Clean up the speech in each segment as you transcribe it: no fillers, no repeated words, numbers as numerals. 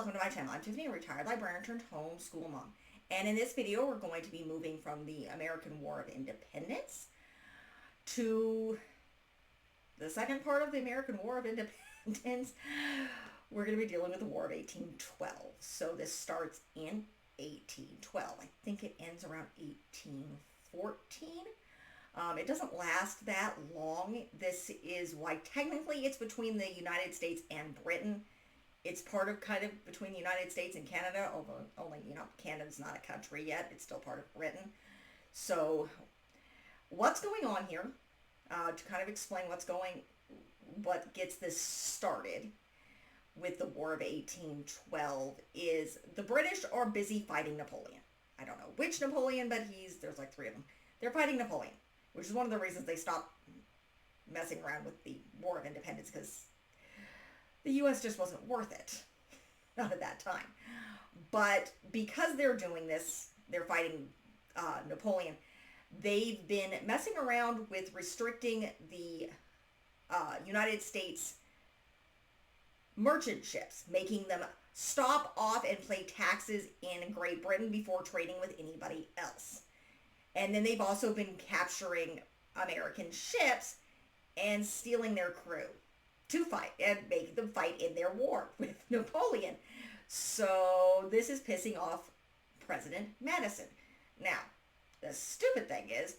welcome to my channel. I'm Tiffany, a retired librarian turned homeschool mom. And in this video, we're going to be moving from the American War of Independence to the second part of the American War of Independence. We're going to be dealing with the War of 1812. So this starts in 1812. I think it ends around 1814. It doesn't last that long. This is why technically it's between the United States and Britain. It's part of kind of between the United States and Canada, although only, Canada's not a country yet. It's still part of Britain. So what's going on here, to kind of explain what gets this started with the War of 1812 is the British are busy fighting Napoleon. I don't know which Napoleon, but there's like three of them. They're fighting Napoleon, which is one of the reasons they stopped messing around with the War of Independence, because the U.S. just wasn't worth it. Not at that time. But because they're doing this, they're fighting Napoleon, they've been messing around with restricting the United States merchant ships, making them stop off and pay taxes in Great Britain before trading with anybody else. And then they've also been capturing American ships and stealing their crew to fight and make them fight in their war with Napoleon. So this is pissing off President Madison. Now, the stupid thing is,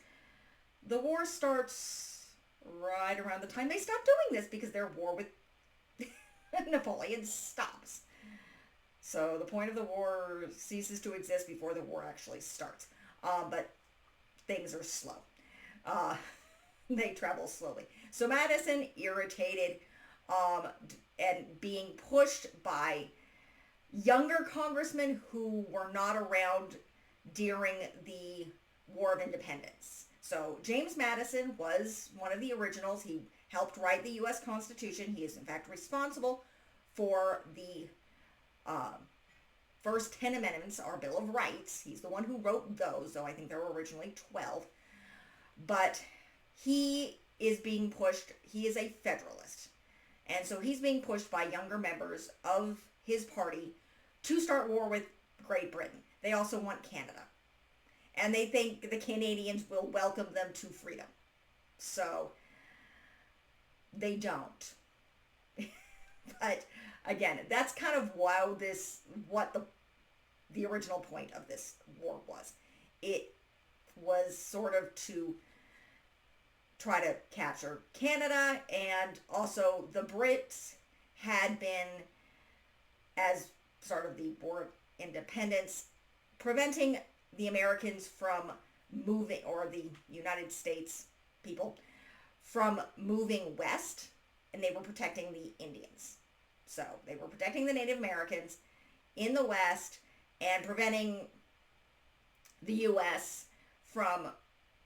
the war starts right around the time they stop doing this, because their war with Napoleon stops. So the point of the war ceases to exist before the war actually starts. But things are slow. They travel slowly. So Madison, irritated, and being pushed by younger congressmen who were not around during the War of Independence. So James Madison was one of the originals. He helped write the U.S. Constitution. He is in fact responsible for the first 10 amendments, our Bill of Rights. He's the one who wrote those, though I think there were originally 12. But he is being pushed. He is a Federalist. And so he's being pushed by younger members of his party to start war with Great Britain. They also want Canada. And they think the Canadians will welcome them to freedom. So they don't. But again, that's kind of what the original point of this war was. It was sort of to try to capture Canada, and also the Brits had been, as sort of the War of Independence, preventing the Americans from moving, or the United States people from moving west, and they were protecting the Indians. So they were protecting the Native Americans in the west and preventing the U.S. from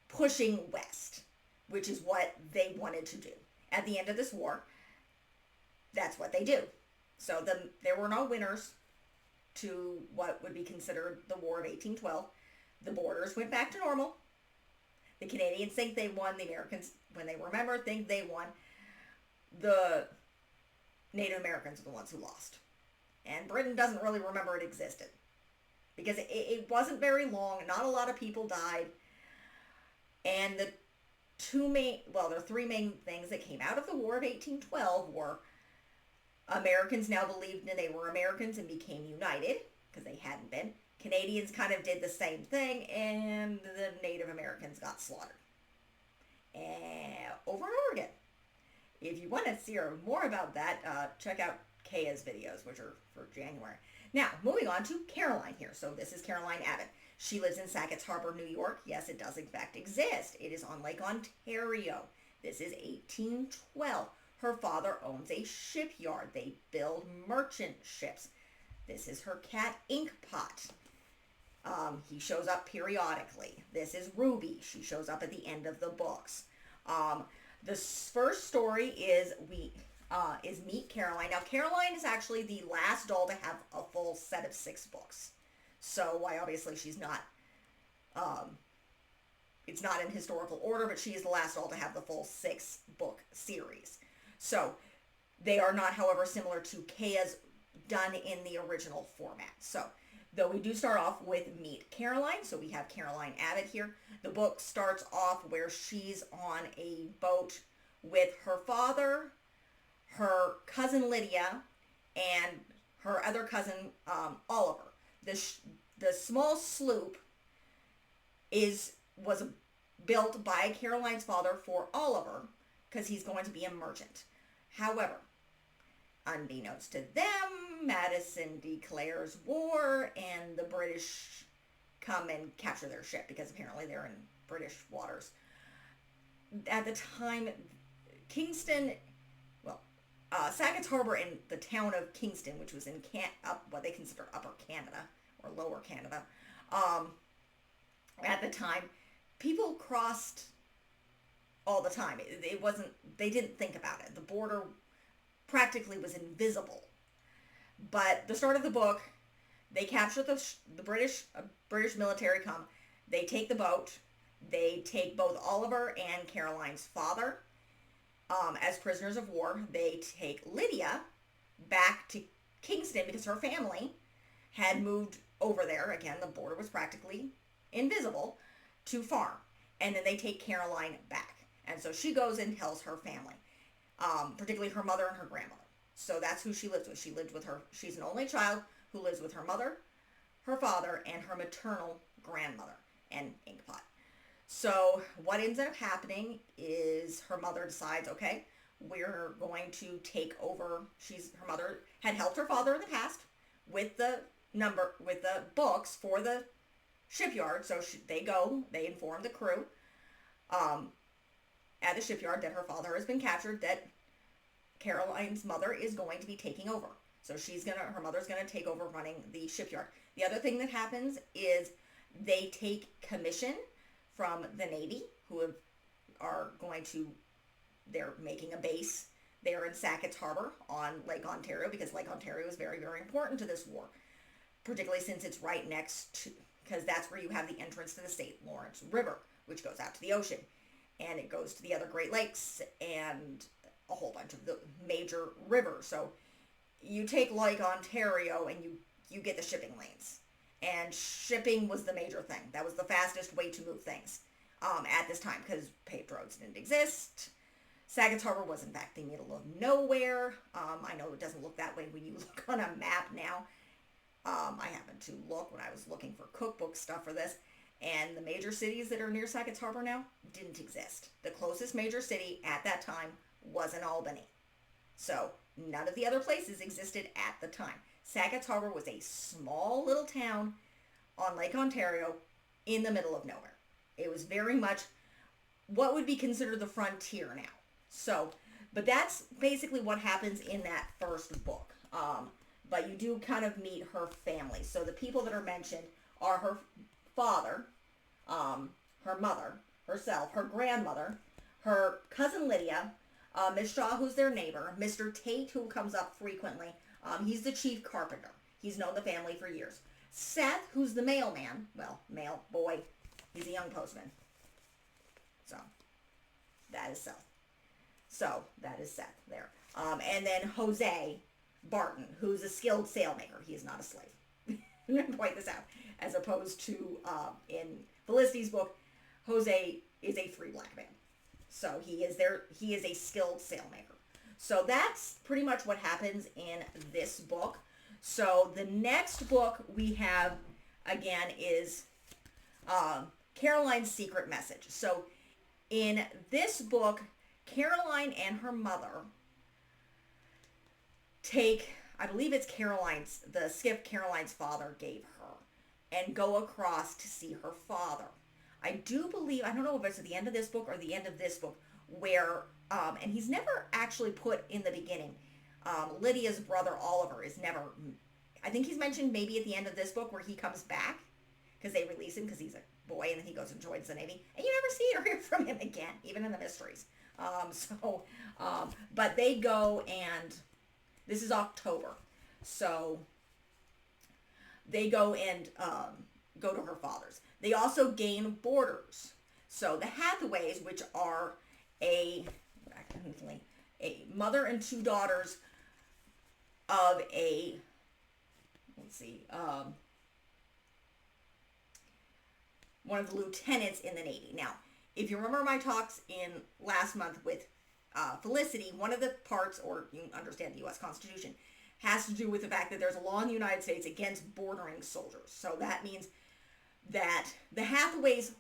pushing west, which is what they wanted to do. At the end of this war, that's what they do. So there were no winners to what would be considered the War of 1812. The borders went back to normal. The Canadians think they won. The Americans, when they remember, think they won. The Native Americans are the ones who lost. And Britain doesn't really remember it existed, because it wasn't very long. Not a lot of people died. And the three main things that came out of the War of 1812 were Americans now believed that they were Americans and became united, because they hadn't been. Canadians kind of did the same thing, and the Native Americans got slaughtered. And over and over again. If you want to hear more about that, check out Kaya's videos, which are for January. Now, moving on to Caroline here. So this is Caroline Abbott. She lives in Sackett's Harbor, New York. Yes, it does in fact exist. It is on Lake Ontario. This is 1812. Her father owns a shipyard. They build merchant ships. This is her cat, Inkpot. He shows up periodically. This is Ruby. She shows up at the end of the books. The first story is Meet Caroline. Now, Caroline is actually the last doll to have a full set of 6 books. So, why obviously she's not, it's not in historical order, but she is the last doll to have the full 6-book series. So, they are not, however, similar to Kaya's done in the original format. So, though we do start off with Meet Caroline, so we have Caroline Abbott here. The book starts off where she's on a boat with her father, her cousin Lydia, and her other cousin Oliver. The small sloop was built by Caroline's father for Oliver because he's going to be a merchant. However, unbeknownst to them, Madison declares war and the British come and capture their ship because apparently they're in British waters. At the time, Kingston, Sackett's Harbor and the town of Kingston, which was in what they consider Upper Canada or Lower Canada, at the time, people crossed all the time. They didn't think about it. The border practically was invisible. But the start of the book, they capture the British military come. They take the boat. They take both Oliver and Caroline's father as prisoners of war. They take Lydia back to Kingston because her family had moved over there. Again, the border was practically invisible, to farm. And then they take Caroline back. And so she goes and tells her family, particularly her mother and her grandmother. So that's who she lives with. She's an only child who lives with her mother, her father, and her maternal grandmother and Inkpot. So what ends up happening is her mother decides, okay, we're going to take over. Her mother had helped her father in the past with the books for the shipyard. So they inform the crew at the shipyard that her father has been captured, that Caroline's mother is going to be taking over. So her mother's going to take over running the shipyard. The other thing that happens is they take commission from the Navy, they're making a base there in Sackett's Harbor on Lake Ontario, because Lake Ontario is very, very important to this war, particularly since it's right next to, because that's where you have the entrance to the St. Lawrence River, which goes out to the ocean, and it goes to the other Great Lakes and a whole bunch of the major rivers. So you take Lake Ontario and you get the shipping lanes. And shipping was the major thing. That was the fastest way to move things at this time, because paved roads didn't exist. Sackett's Harbor was, in fact, the middle of nowhere. I know it doesn't look that way when you look on a map now. I happened to look when I was looking for cookbook stuff for this, and the major cities that are near Sackett's Harbor now didn't exist. The closest major city at that time was in Albany. So none of the other places existed at the time. Sackett's Harbor was a small little town on Lake Ontario in the middle of nowhere. It was very much what would be considered the frontier now. So, but that's basically what happens in that first book. But you do kind of meet her family. So the people that are mentioned are her father, her mother, herself, her grandmother, her cousin Lydia, Miss Shaw, who's their neighbor, Mr. Tate, who comes up frequently. He's the chief carpenter. He's known the family for years. Seth, who's the mailman. Well, mail boy. He's a young postman. So, that is Seth. So, that is Seth there. And then Jose Barton, who's a skilled sailmaker. He is not a slave. I'm going to point this out. As opposed to, in Felicity's book, Jose is a free black man. So, he is a skilled sailmaker. So that's pretty much what happens in this book. So the next book we have, again, is Caroline's Secret Message. So in this book, Caroline and her mother take, I believe it's the skiff Caroline's father gave her, and go across to see her father. I do believe, I don't know if it's at the end of this book or the end of this book, where and he's never actually put in the beginning. Lydia's brother Oliver is never, I think he's mentioned maybe at the end of this book where he comes back, because they release him because he's a boy and then he goes and joins the Navy, and you never see or hear from him again, even in the mysteries. But they go, and this is October, so they go and go to her father's. They also gain boarders. So the Hathaways, which are a mother and two daughters of a let's see, one of the lieutenants in the Navy. Now, if you remember my talks in last month with Felicity, one of the parts, or you understand the U.S. Constitution, has to do with the fact that there's a law in the United States against bordering soldiers. So that means that the Hathaways,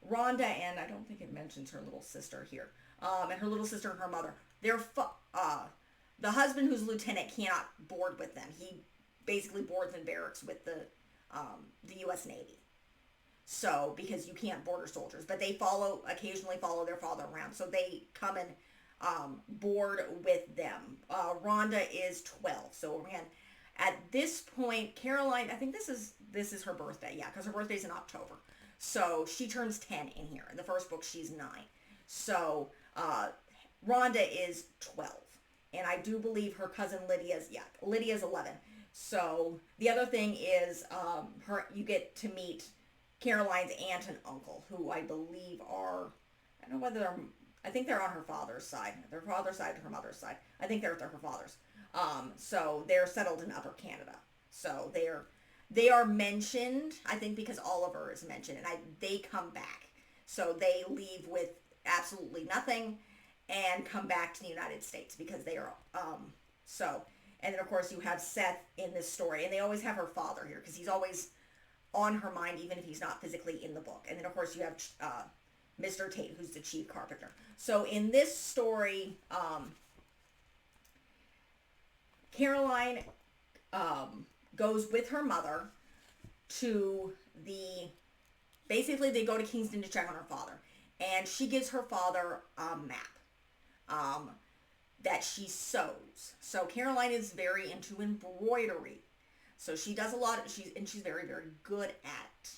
Rhonda, and I don't think it mentions her little sister here, and her little sister and her mother, the husband who's lieutenant cannot board with them. He basically boards in barracks with the U.S. Navy. So, because you can't border soldiers, but they occasionally follow their father around. So they come and board with them. Rhonda is 12. So again, at this point, Caroline, I think this is her birthday. Yeah, because her birthday's in October. So she turns 10 in here. In the first book, she's 9. So Rhonda is 12. And I do believe her cousin Lydia's 11. So the other thing is you get to meet Caroline's aunt and uncle, who I believe are, I don't know whether I think they're on her father's side. Their father's side to her mother's side. I think they're her father's. So they're settled in Upper Canada. So they are mentioned, I think, because Oliver is mentioned, and they come back. So they leave with absolutely nothing and come back to the United States because they are, and then of course you have Seth in this story, and they always have her father here because he's always on her mind, even if he's not physically in the book. And then of course you have Mr. Tate, who's the chief carpenter. So in this story, Caroline goes with her mother to basically they go to Kingston to check on her father. And she gives her father a map that she sews. So Caroline is very into embroidery. So she does a lot, she's very, very good at,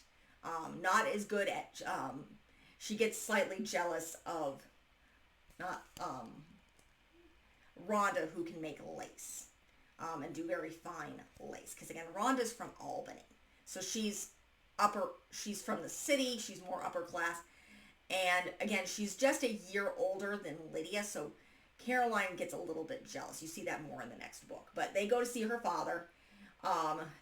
not as good at, she gets slightly jealous of Rhonda, who can make lace, and do very fine lace. Because again, Rhonda's from Albany. So she's from the city, she's more upper class. And again, she's just a year older than Lydia, so Caroline gets a little bit jealous. You see that more in the next book. But they go to see her father.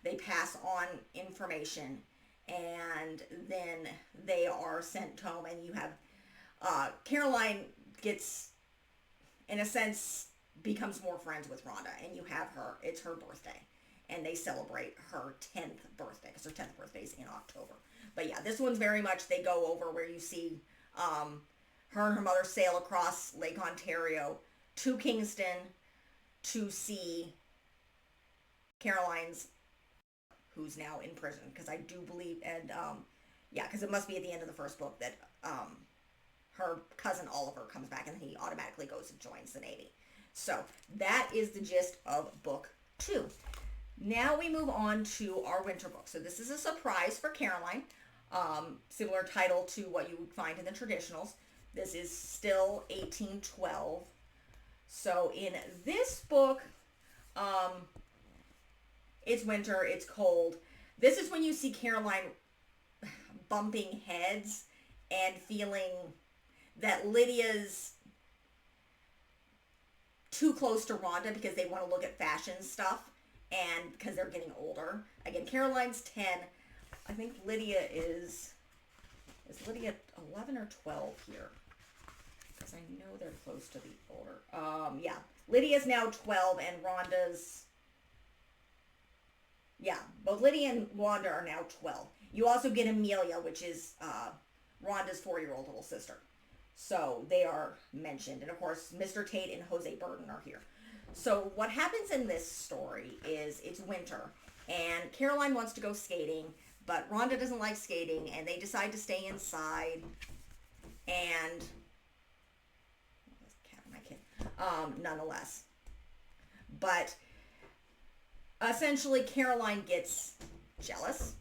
They pass on information, and then they are sent home, and you have Caroline gets, in a sense, becomes more friends with Rhonda, and you have it's her birthday, and they celebrate her 10th birthday, because her 10th birthday is in October. But yeah, this one's very much, they go over where you see her and her mother sail across Lake Ontario to Kingston to see Caroline's, who's now in prison, because I do believe, and because it must be at the end of the first book that her cousin Oliver comes back, and then he automatically goes and joins the Navy. So that is the gist of book 2. Now we move on to our winter book. So this is a surprise for Caroline. Similar title to what you would find in the traditionals. This is still 1812. So in this book, it's winter, it's cold. This is when you see Caroline bumping heads and feeling that Lydia's too close to Rhonda because they want to look at fashion stuff and because they're getting older. Again, Caroline's 10. I think Lydia is Lydia 11 or 12 here? Because I know they're close to the older. Lydia's now 12 and Rhonda's, both Lydia and Rhonda are now 12. You also get Amelia, which is Rhonda's 4-year-old little sister. So they are mentioned. And of course, Mr. Tate and Jose Burton are here. So what happens in this story is it's winter and Caroline wants to go skating, but Rhonda doesn't like skating, and they decide to stay inside. And nonetheless, but essentially Caroline gets jealous.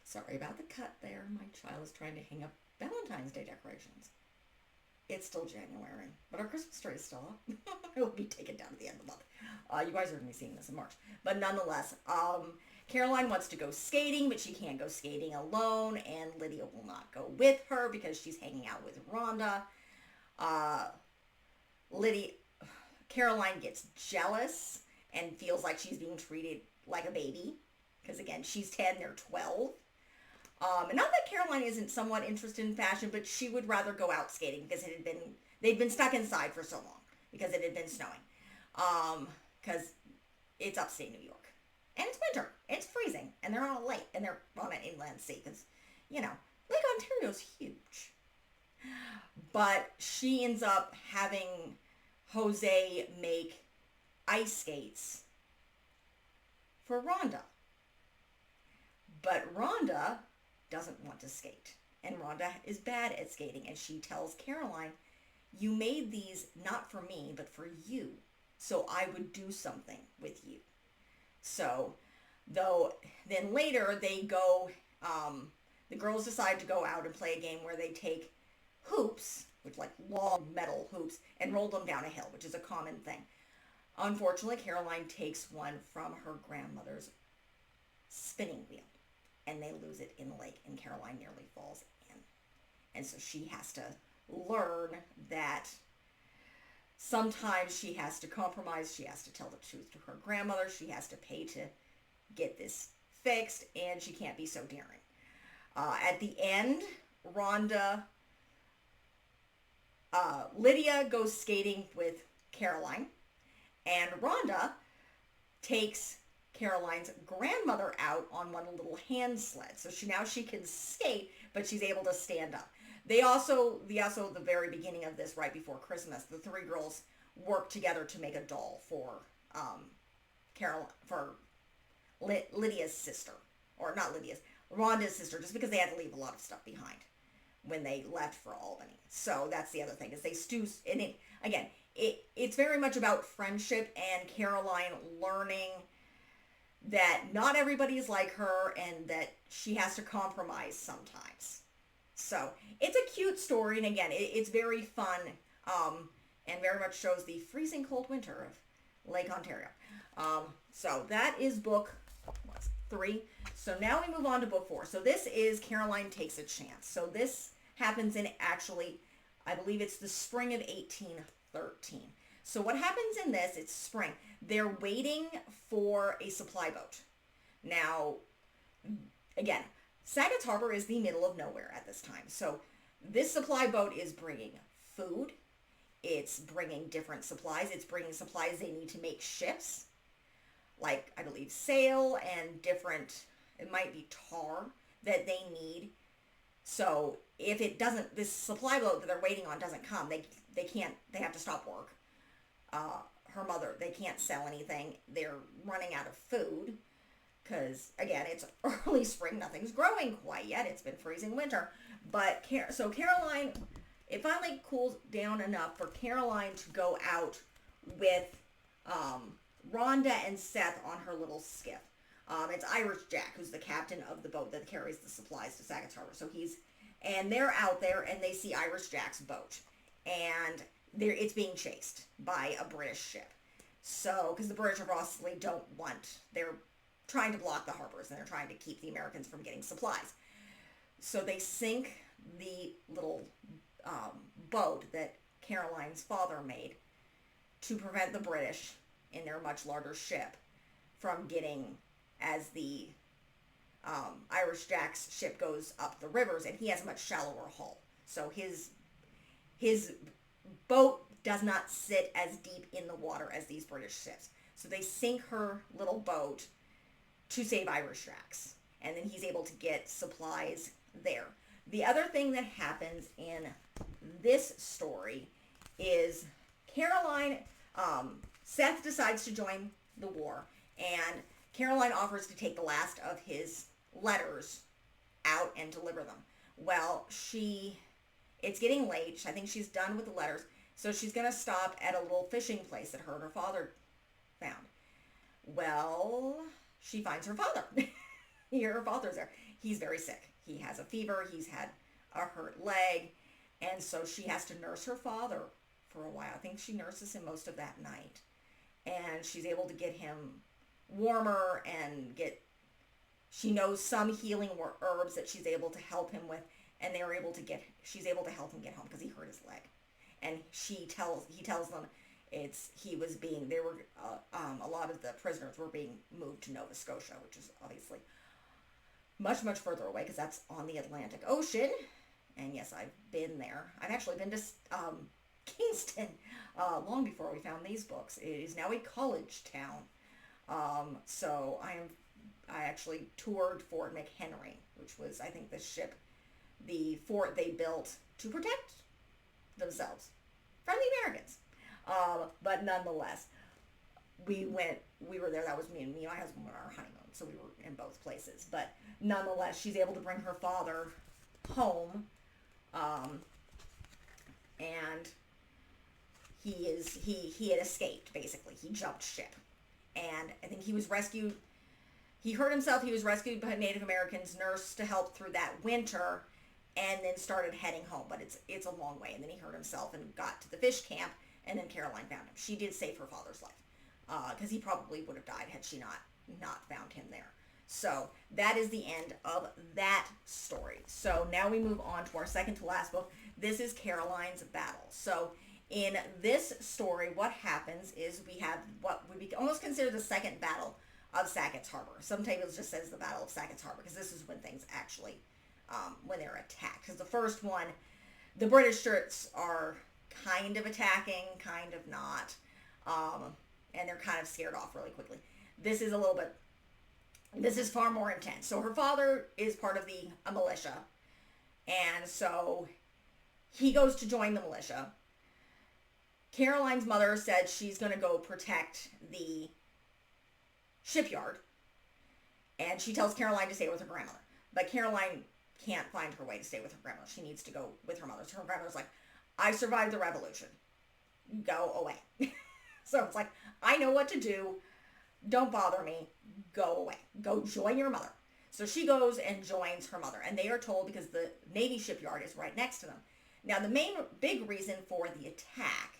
Sorry about the cut there. My child is trying to hang up Valentine's Day decorations. It's still January, but our Christmas tree is still up. It will be taken down at the end of the month. You guys are going to be seeing this in March. But nonetheless, Caroline wants to go skating, but she can't go skating alone, and Lydia will not go with her because she's hanging out with Rhonda. Caroline gets jealous and feels like she's being treated like a baby. Because again, she's 10, they're 12. And not that Caroline isn't somewhat interested in fashion, but she would rather go out skating because they'd been stuck inside for so long because it had been snowing. Because it's upstate New York. And it's winter. It's freezing. And they're on a lake. And they're on an inland sea. Because, Lake Ontario's huge. But she ends up having Jose make ice skates for Rhonda. But Rhonda doesn't want to skate. And Rhonda is bad at skating. And she tells Caroline, you made these not for me, but for you. So I would do something with you. So, then later they go, the girls decide to go out and play a game where they take hoops, which like long metal hoops, and roll them down a hill, which is a common thing. Unfortunately, Caroline takes one from her grandmother's spinning wheel, and they lose it in the lake, and Caroline nearly falls in. And so she has to learn that sometimes she has to compromise. She has to tell the truth to her grandmother. She has to pay to get this fixed, and she can't be so daring. At the end, Lydia goes skating with Caroline, and Rhonda takes Caroline's grandmother out on one little hand sled. So she can skate, but she's able to stand up. They also, the very beginning of this, right before Christmas, the three girls work together to make a doll for Lydia's sister. Or not Lydia's, Rhonda's sister, just because they had to leave a lot of stuff behind when they left for Albany. So that's the other thing, is they and it's very much about friendship and Caroline learning that not everybody is like her and that she has to compromise sometimes. So it's a cute story, and again, it's very fun, and very much shows the freezing cold winter of Lake Ontario. So that is book 3. So now we move on to book 4. So this is Caroline Takes a Chance. So this happens in I believe it's the spring of 1813. So what happens in this, it's spring. They're waiting for a supply boat. Now, again, Saga's Harbor is the middle of nowhere at this time. So this supply boat is bringing food. It's bringing different supplies. It's bringing supplies they need to make ships. Like, I believe, sail and different, it might be tar that they need. So if this supply boat that they're waiting on doesn't come, they have to stop work. Her mother, they can't sell anything. They're running out of food because, again, it's early spring. Nothing's growing quite yet. It's been freezing winter. But, so Caroline, it finally cools down enough for Caroline to go out with Rhonda and Seth on her little skiff. It's Irish Jack, who's the captain of the boat that carries the supplies to Saga's Harbor. So they're out there, and they see Irish Jack's boat. And it's being chased by a British ship. So, because the British obviously they're trying to block the harbors, and they're trying to keep the Americans from getting supplies. So they sink the little boat that Caroline's father made to prevent the British in their much larger ship from getting, as the Irish Jack's ship goes up the rivers, and he has a much shallower hull. So his boat does not sit as deep in the water as these British ships. So they sink her little boat to save Irish Jack's. And then he's able to get supplies there. The other thing that happens in this story is Caroline, Seth decides to join the war, and Caroline offers to take the last of his letters out and deliver them. Well, it's getting late. I think she's done with the letters, so she's going to stop at a little fishing place that her and her father found. Well, she finds her father. Her father's there. He's very sick. He has a fever. He's had a hurt leg, and so she has to nurse her father for a while. I think she nurses him most of that night, and she's able to get him warmer and she knows some healing herbs that she's able to help him with, and she's able to help him get home because he hurt his leg. And he tells them, He was being, there were, a lot of the prisoners were being moved to Nova Scotia, which is obviously much, much further away because that's on the Atlantic Ocean. And yes, I've been there. I've actually been to Kingston long before we found these books. It is now a college town. So I actually toured Fort McHenry, which was, I think, the fort they built to protect themselves from the Americans. But nonetheless, we were there. That was me and my husband went on our honeymoon, so we were in both places. But nonetheless, she's able to bring her father home, and he had escaped, basically. He jumped ship, and I think he was rescued. He hurt himself. He was rescued by a Native Americans nurse to help through that winter, and then started heading home. But it's a long way, and then he hurt himself and got to the fish camp, and then Caroline found him. She did save her father's life, because he probably would have died had she not found him there. So that is the end of that story. So now we move on to our second to last book. This is Caroline's Battle. So in this story, what happens is we have what we almost consider the second battle of Sackett's Harbor. Some tables just says the Battle of Sackett's Harbor because this is when things actually, when they're attacked. Because the first one, the British troops are kind of attacking, kind of not, and they're kind of scared off really quickly. This is far more intense. So her father is part of the militia, and so he goes to join the militia. Caroline's mother said she's going to go protect the shipyard, and she tells Caroline to stay with her grandmother. But Caroline can't find her way to stay with her grandmother. She needs to go with her mother. So her grandmother's like, I survived the revolution. Go away. So it's like, I know what to do. Don't bother me. Go away. Go join your mother. So she goes and joins her mother. And they are told, because the Navy shipyard is right next to them. Now, the main big reason for the attack,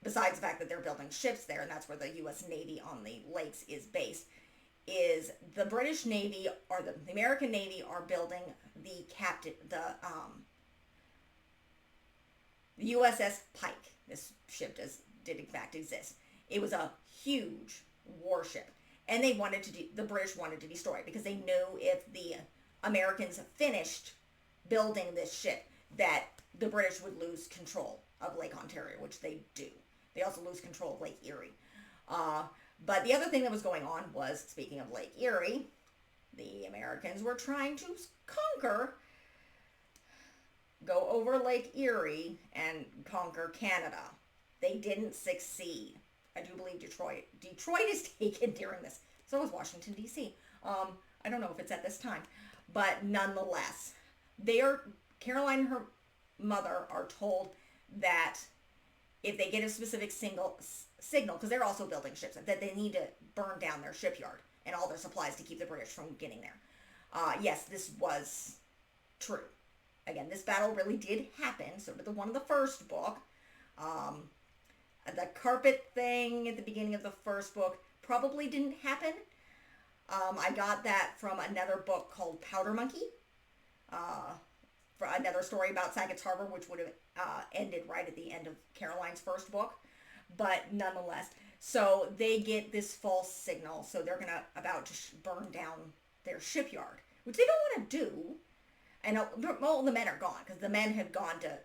besides the fact that they're building ships there, and that's where the U.S. Navy on the lakes is based, is the British Navy, or the American Navy, are building the USS Pike. This ship did in fact exist. It was a huge warship, and the British wanted to destroy it because they knew if the Americans finished building this ship that the British would lose control of Lake Ontario, which they do. They also lose control of Lake Erie. But the other thing that was going on was, speaking of Lake Erie, the Americans were trying to go over Lake Erie and conquer Canada. They didn't succeed. I do believe Detroit is taken during this. So is Washington, D.C. I don't know if it's at this time. But nonetheless, Caroline and her mother are told that if they get a specific signal, because they're also building ships, that they need to burn down their shipyard and all their supplies to keep the British from getting there. Yes, this was true. Again, this battle really did happen. So did the one in the first book. The carpet thing at the beginning of the first book probably didn't happen. I got that from another book called Powder Monkey. For another story about Sackett's Harbor, which would have ended right at the end of Caroline's first book. But nonetheless, so they get this false signal. So they're about to burn down their shipyard, which they don't want to do. And all the men are gone because the men have gone to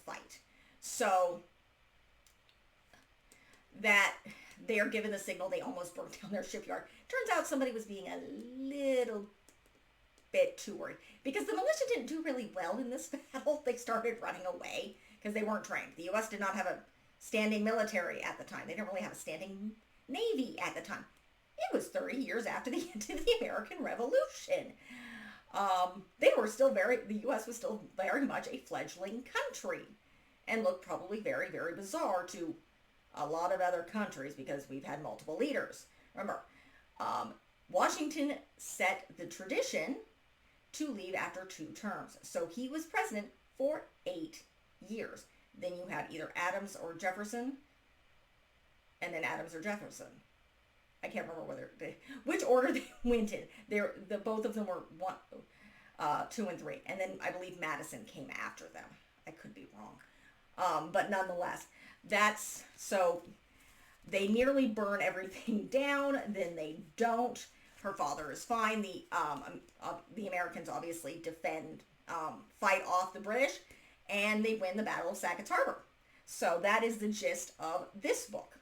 fight. So that they are given the signal, they almost burnt down their shipyard. Turns out somebody was being a little bit too worried because the militia didn't do really well in this battle. They started running away because they weren't trained. The U.S. did not have a standing military at the time. They didn't really have a standing navy at the time. It was 30 years after the end of the American Revolution. The U.S. was still very much a fledgling country and looked probably very, very bizarre to a lot of other countries because we've had multiple leaders. Remember, Washington set the tradition to leave after 2 terms. So he was president for 8 years. Then you had either Adams or Jefferson, and then Adams or Jefferson. I can't remember which order they went in. Both of them were 2 and 3, and then I believe Madison came after them. I could be wrong, but nonetheless, So they nearly burn everything down, then they don't. Her father is fine. The Americans obviously fight off the British, and they win the Battle of Sackett's Harbor. So that is the gist of this book.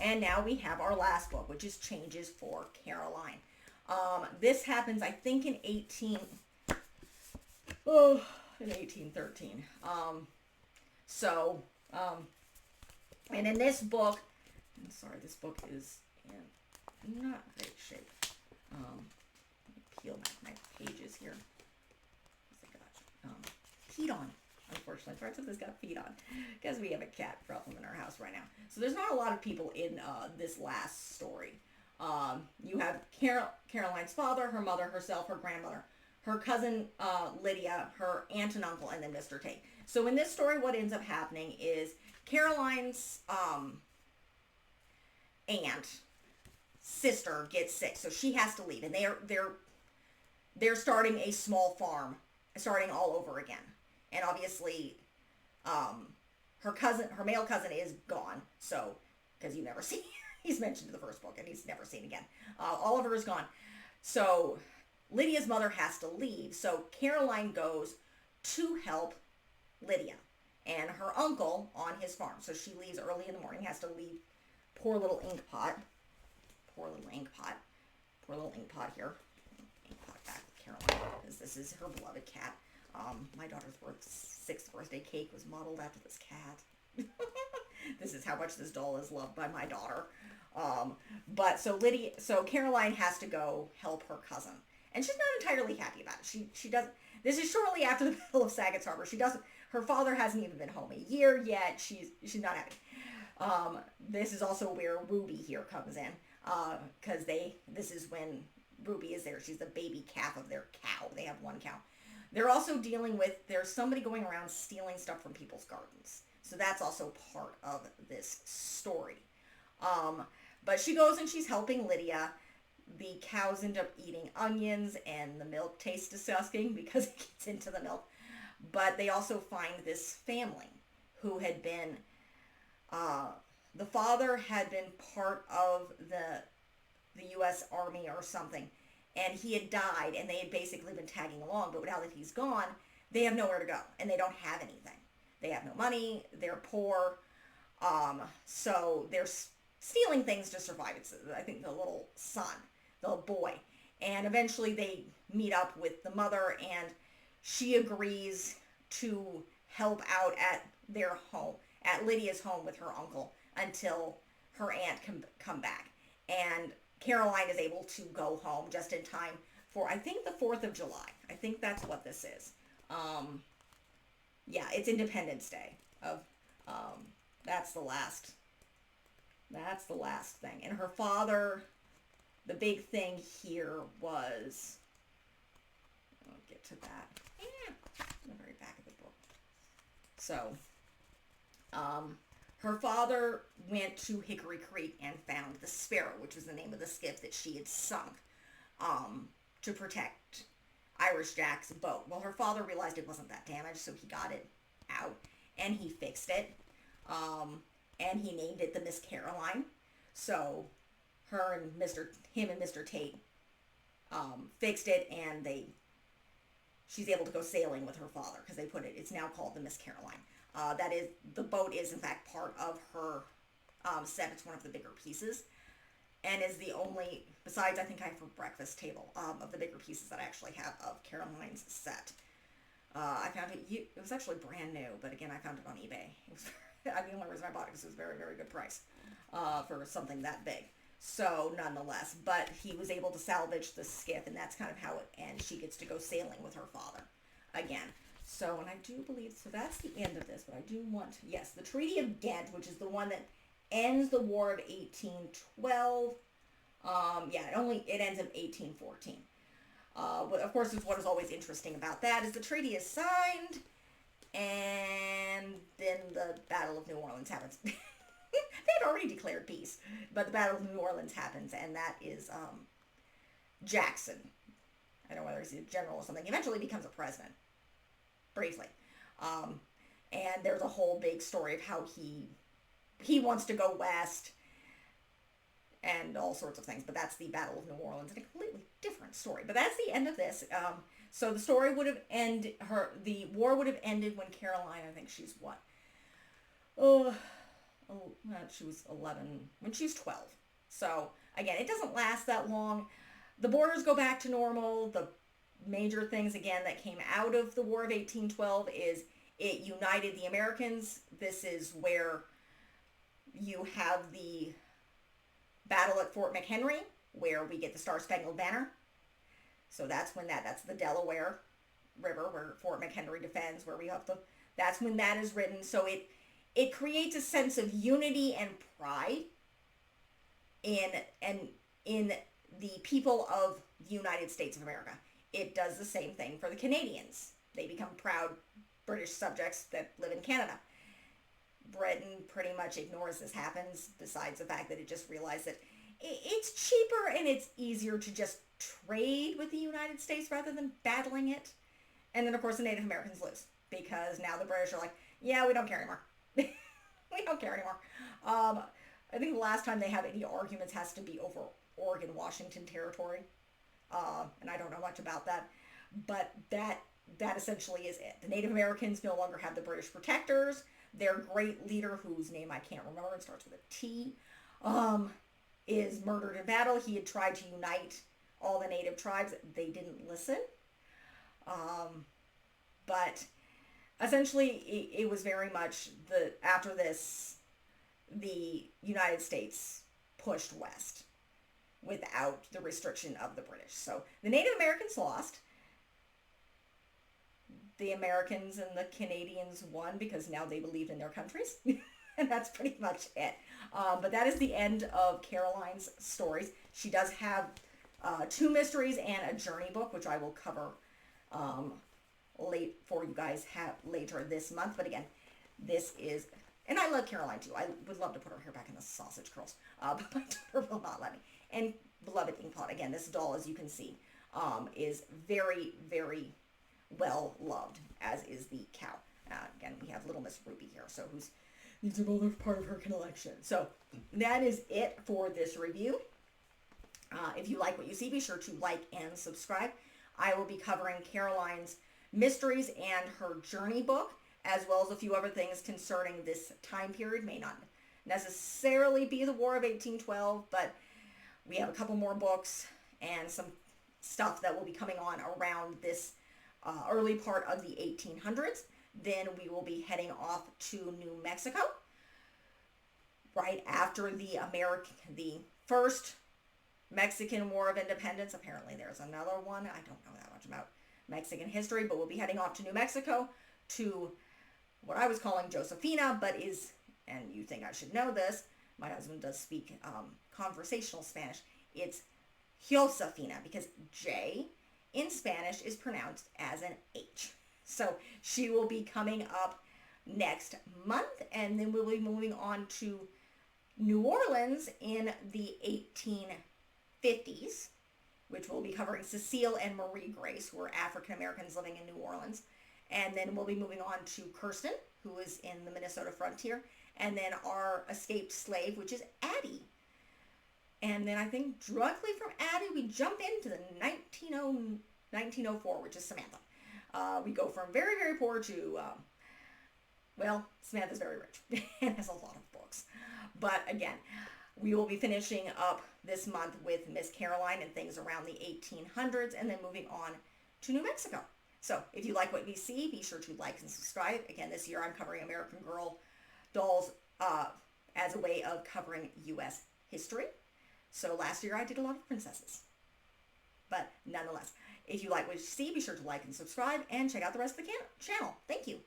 And now we have our last book, which is Changes for Caroline. This happens, I think, in 1813. And in this book, I'm sorry, this book is in not great shape. Let me peel back my pages here. Feet on. Unfortunately, parts of this got feet on because we have a cat problem in our house right now. So there's not a lot of people in this last story. You have Caroline's father, her mother, herself, her grandmother, her cousin Lydia, her aunt and uncle, and then Mr. Tate. So in this story, what ends up happening is Caroline's aunt, sister gets sick, so she has to leave, and they're starting a small farm, starting all over again. And obviously, her male cousin is gone, so, because you never see, he's mentioned in the first book, and he's never seen again. Oliver is gone. So, Lydia's mother has to leave, so Caroline goes to help Lydia and her uncle on his farm. So she leaves early in the morning, has to leave poor little Inkpot. Poor little Inkpot. Poor little Inkpot here. Inkpot back with Caroline, because this is her beloved cat. My daughter's 6th birthday cake was modeled after this cat. This is how much this doll is loved by my daughter. So Caroline has to go help her cousin. And she's not entirely happy about it. She doesn't, this is shortly after the Battle of Sackett's Harbor. Her father hasn't even been home a year yet. She's not happy. This is also where Ruby here comes in. Because this is when Ruby is there. She's the baby calf of their cow. They have one cow. They're also dealing with, there's somebody going around stealing stuff from people's gardens. So that's also part of this story. But she goes and she's helping Lydia. The cows end up eating onions and the milk tastes disgusting because it gets into the milk. But they also find this family who had been, the father had been part of the U.S. Army or something. And he had died, and they had basically been tagging along. But now that he's gone, they have nowhere to go, and they don't have anything. They have no money. They're poor. So they're stealing things to survive. It's, I think, the little son, the boy. And eventually they meet up with the mother, and she agrees to help out at their home, at Lydia's home with her uncle, until her aunt can come back. And Caroline is able to go home just in time for, I think, the 4th of July. I think that's what this is. Yeah, it's Independence Day. That's the last thing. And her father, the big thing here was, I'll get to that. In the very back of the book. So, her father went to Hickory Creek and found the Sparrow, which was the name of the skiff that she had sunk to protect Irish Jack's boat. Well, her father realized it wasn't that damaged, so he got it out and he fixed it. And he named it the Miss Caroline. So him and Mr. Tate fixed it, and she's able to go sailing with her father because it's now called the Miss Caroline. The boat is in fact part of her set. It's one of the bigger pieces, and is the only, besides I think I have her breakfast table, of the bigger pieces that I actually have of Caroline's set. I found it, it was actually brand new, but again, I found it on eBay. The only reason I bought it because it was a very, very good price for something that big. So nonetheless, but he was able to salvage the skiff, and that's kind of how it ends. She gets to go sailing with her father again. So, and I do believe, so that's the end of this, but I do want, yes, the Treaty of Ghent, which is the one that ends the War of 1812. It ends in 1814. But of course, what is always interesting about that is the treaty is signed, and then the Battle of New Orleans happens. They had already declared peace, but the Battle of New Orleans happens, and that is Jackson. I don't know whether he's a general or something. He eventually becomes a president, briefly. And there's a whole big story of how he he wants to go west and all sorts of things. But that's the Battle of New Orleans, and a completely different story. But that's the end of this. So the story would have ended, the war would have ended when Caroline, I think she's what? Oh, she was 11, when she's 12. So again, it doesn't last that long. The borders go back to normal. The major things, again, that came out of the War of 1812 is it united the Americans. This is where you have the battle at Fort McHenry, where we get the Star-Spangled Banner. So that's when that's the Delaware River where Fort McHenry defends, where we have that's when that is written. So it creates a sense of unity and pride in the people of the United States of America. It does the same thing for the Canadians. They become proud British subjects that live in Canada. Britain pretty much ignores this happens, besides the fact that it just realized that it's cheaper and it's easier to just trade with the United States rather than battling it. And then, of course, the Native Americans lose, because now the British are like, yeah, we don't care anymore. We don't care anymore. I think the last time they have any arguments has to be over Oregon-Washington territory. And I don't know much about that. But that essentially is it. The Native Americans no longer have the British protectors. Their great leader, whose name I can't remember, it starts with a T, is murdered in battle. He had tried to unite all the native tribes. They didn't listen. But essentially, it was very much after this, the United States pushed west without the restriction of the British. So the Native Americans lost. The Americans and the Canadians won because now they believed in their countries. And that's pretty much it. But that is the end of Caroline's stories. She does have 2 mysteries and a journey book, which I will cover late for you guys later this month. But again, this is, and I love Caroline too. I would love to put her hair back in the sausage curls, but my daughter will not let me. And beloved Inkpot, again, this doll, as you can see, is very, very well loved, as is the cow. Again, we have Little Miss Ruby here, so these are both part of her collection. So that is it for this review. If you like what you see, be sure to like and subscribe. I will be covering Caroline's mysteries and her journey book, as well as a few other things concerning this time period. May not necessarily be the War of 1812, but we have a couple more books and some stuff that will be coming on around this early part of the 1800s. Then we will be heading off to New Mexico right after the first Mexican War of Independence. Apparently there's another one. I don't know that much about Mexican history, but we'll be heading off to New Mexico to what I was calling Josefina, but and you think I should know this, my husband does speak conversational Spanish. It's Josefina, because J in Spanish is pronounced as an H. So she will be coming up next month, and then we'll be moving on to New Orleans in the 1850s, which we'll be covering Cecile and Marie Grace, who are African Americans living in New Orleans. And then we'll be moving on to Kirsten, who is in the Minnesota frontier, and then our escaped slave, which is Addie. And then I think directly from Addie, we jump into the 1904, which is Samantha. We go from very, very poor to, Samantha's very rich and has a lot of books. But again, we will be finishing up this month with Miss Caroline and things around the 1800s, and then moving on to New Mexico. So if you like what we see, be sure to like and subscribe. Again, this year I'm covering American Girl dolls as a way of covering U.S. history. So last year I did a lot of princesses. But nonetheless, if you like what you see, be sure to like and subscribe and check out the rest of the channel. Thank you.